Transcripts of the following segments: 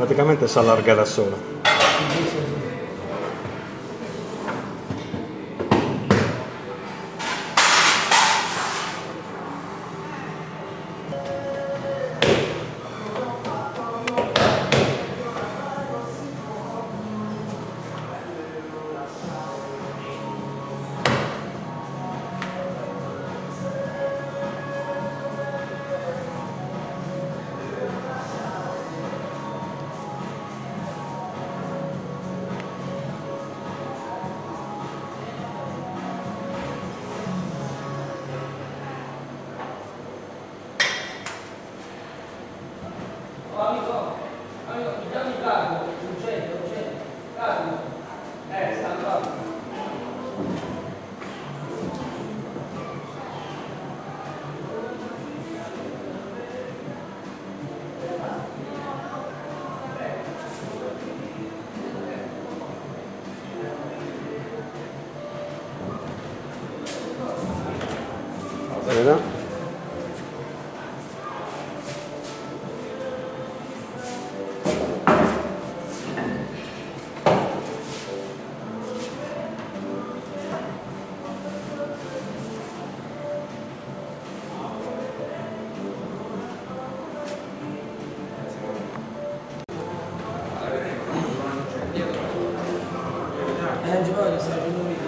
praticamente si allarga da sola. Mi dammi il cargo, urgente, cargo. Sta qua. Bene. Giovanni, stai facendo un video.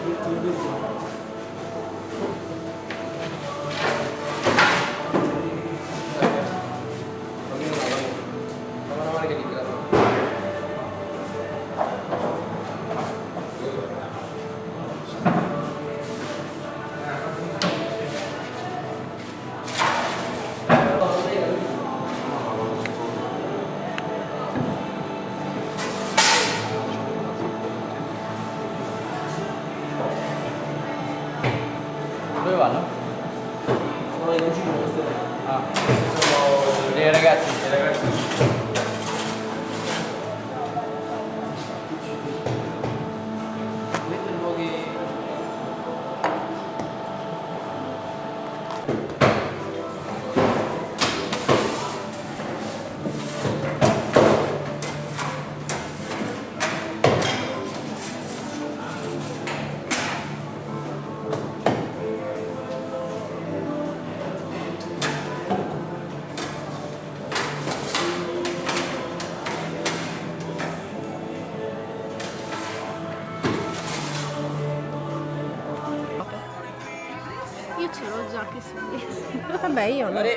Dove vanno? Sono i cugini queste. Ah, sono dei ragazzi. Vedete un po' che... Io ce l'ho già che sei. Vabbè, io no. Allora,